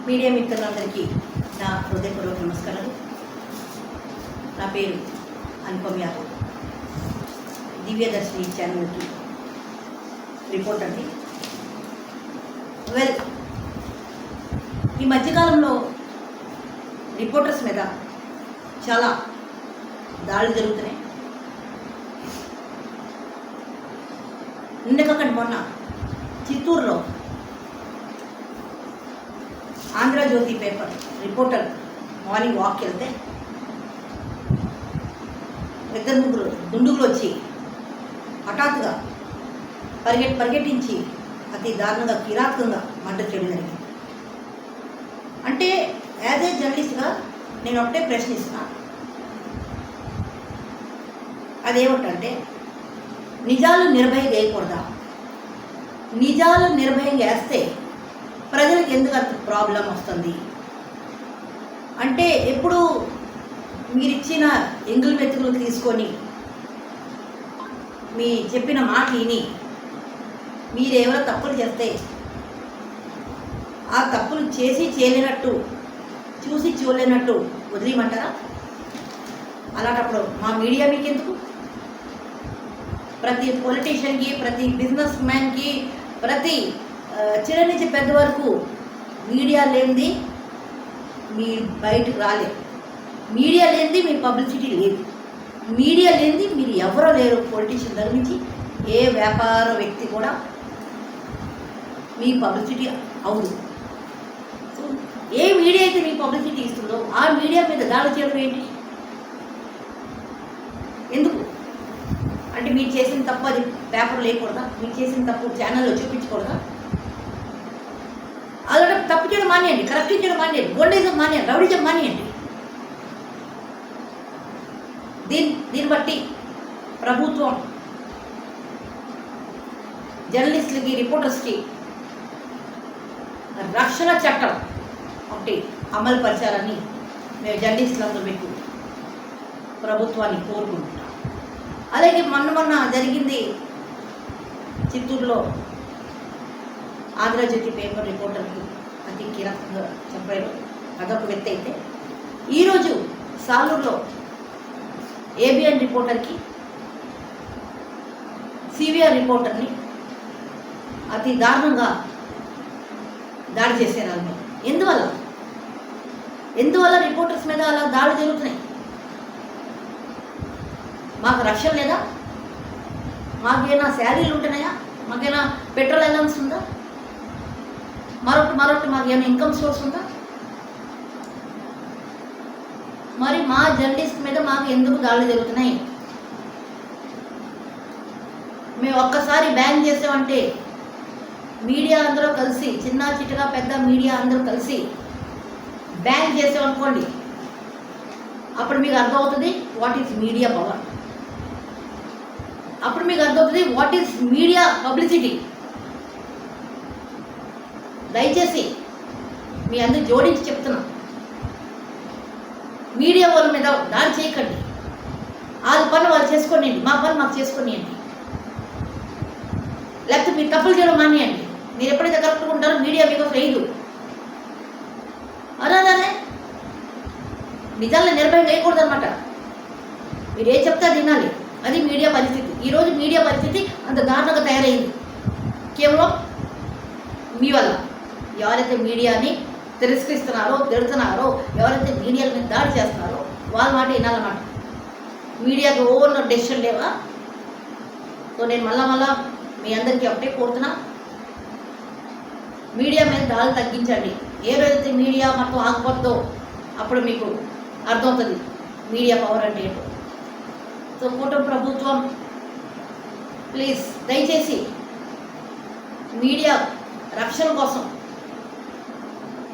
Media మిత్రులందరికీ నా హృదయపూర్వక నమస్కారాలు. నా పేరు అనుపమ యాదవ్, దివ్యదర్శిని ఛానల్కి రిపోర్టర్ని. ఈ మధ్యకాలంలో రిపోర్టర్స్ మీద చాలా దాడులు జరుగుతున్నాయి. నిన్నకంటే మొన్న చిత్తూరులో ఆంధ్రజ్యోతి పేపర్ రిపోర్టర్ మార్నింగ్ వాక్కి వెళ్తే ఇద్దరు ముగ్గురు దుండుగులు వచ్చి హఠాత్తుగా పరిగెట్టించి అతి దారుణంగా కిరాతకంగా మర్డర్ చేయడం జరిగింది. అంటే యాజ్ ఏ జర్నలిస్ట్గా నేను ఒకటే ప్రశ్నిస్తున్నాను, అదేమిటంటే నిజాలు నిర్భయంగా వేయకూడదా? నిజాలు నిర్భయంగా వేస్తే ప్రజలకు ఎందుకు అంత ప్రాబ్లం వస్తుంది? అంటే ఎప్పుడు మీరిచ్చిన ఎంగులు మెతుకులు తీసుకొని మీ చెప్పిన మాట విని మీరెవరో తప్పులు చేస్తే ఆ తప్పులు చేసి చేయలేనట్టు చూసి చూడలేనట్టు వదిలేయమంటారా? అలాంటప్పుడు మా మీడియా మీకెందుకు? ప్రతి పొలిటీషియన్కి, ప్రతి బిజినెస్ మ్యాన్కి, ప్రతి చిన్న నుంచి పెద్ద వరకు మీడియా లేనిది మీ బయటకు రాలేదు. మీడియా లేనిది మీ పబ్లిసిటీ లేదు. మీడియా లేనిది మీరు ఎవరో లేరు. పొలిటీషియన్ దగ్గర నుంచి ఏ వ్యాపార వ్యక్తి కూడా మీ పబ్లిసిటీ అవును. సో ఏ మీడియా అయితే మీ పబ్లిసిటీ ఇస్తుందో ఆ మీడియా మీద దాడి చేయడం ఏంటి? ఎందుకు అంటే మీరు చేసిన తప్పు అది పేపర్ లేకూడదా? మీరు చేసిన తప్పు ఛానల్లో చూపించకూడదా? అలాంటి తప్పు చేయడం మానేయండి, కరప్షన్ చేయడం మానేయండి, గోల్డేజం మానేయండి, రౌడీజం మానేయండి. దీన్ని బట్టి ప్రభుత్వం జర్నలిస్టులకి, రిపోర్టర్స్కి రక్షణ చట్టం ఒకటి అమలు పరచాలని మేము జర్నలిస్టులందరూ మీకు ప్రభుత్వాన్ని కోరుకుంటున్నాం. అలాగే మొన్న జరిగింది చిత్తూరులో ఆంధ్రజ్యోతి పేపర్ రిపోర్టర్కి అతి కీలకంగా చంపారు. అదొక వ్యక్తి అయితే ఈరోజు సాలూరులో ఏబిఎన్ రిపోర్టర్కి, సివిఆర్ రిపోర్టర్ని అతి దారుణంగా దాడి చేశారు. వాళ్ళు ఎందువల్ల రిపోర్టర్స్ మీద అలా దాడి జరుగుతున్నాయి? మాకు రక్షణ లేదా? మాకేమైనా శాలరీలు ఉంటున్నాయా? మాకైనా పెట్రోల్ అలవెన్స్ ఉందా? మరొకటి మాకు ఏమైనా ఇన్కమ్ సోర్స్ ఉందా? మరి మా జర్నలిస్ట్ మీద మాకు ఎందుకు దాడులు జరుగుతున్నాయి? మేము ఒక్కసారి బ్యాన్ చేసామంటే మీడియా అందరూ కలిసి, చిన్న చిట్టగా పెద్ద మీడియా అందరూ కలిసి బ్యాన్ చేసామనుకోండి, అప్పుడు మీకు అర్థమవుతుంది వాట్ ఈజ్ మీడియా పవర్. అప్పుడు మీకు అర్థమవుతుంది వాట్ ఈజ్ మీడియా పబ్లిసిటీ. దయచేసి మీ అందరూ జోడించి చెప్తున్నాం, మీడియా వాళ్ళ మీద దాడి చేయకండి. వాళ్ళ పని వాళ్ళు చేసుకోనియండి, మా పని మాకు చేసుకోనియండి. లేకపోతే మీరు తప్పులు చేయడం మానేయండి. మీరు ఎప్పుడైతే కరెక్ట్గా ఉంటారో మీడియా మీకు లేదు. అలానే నిజాలను నిర్భయం వేయకూడదు అనమాట. మీరు ఏం చెప్తే తినాలి. అది మీడియా పరిస్థితి. ఈరోజు మీడియా పరిస్థితి అంత దారుణంగా తయారైంది కేవలం మీ వల్ల. ఎవరైతే మీడియాని తిరస్కరిస్తున్నారో, తిడుతున్నారో, ఎవరైతే మీడియాల మీద దాడి చేస్తున్నారో వాళ్ళ మాట వినాలన్నమాట. మీడియాకి ఓవర్ డెసిషన్ లేవా? సో నేను మళ్ళా మీ అందరికీ ఒకటే కోరుతున్నా, మీడియా మీద దాడులు తగ్గించండి. ఏ రోజైతే మీడియా మొత్తం ఆగిపోతుందో అప్పుడు మీకు అర్థమవుతుంది మీడియా పవర్ అంటే ఏంటో. సో కూటమి ప్రభుత్వం ప్లీజ్ దయచేసి మీడియా రక్షణ కోసం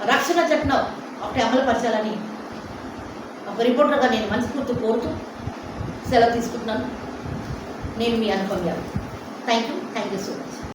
రక్షణ చట్టం ఒకటి అమలుపరచాలని ఒక రిపోర్టర్గా నేను మనస్ఫూర్తి కోరుతూ సెలవు తీసుకుంటున్నాను. నేను మీ Anupama Yadav. Thank you so much.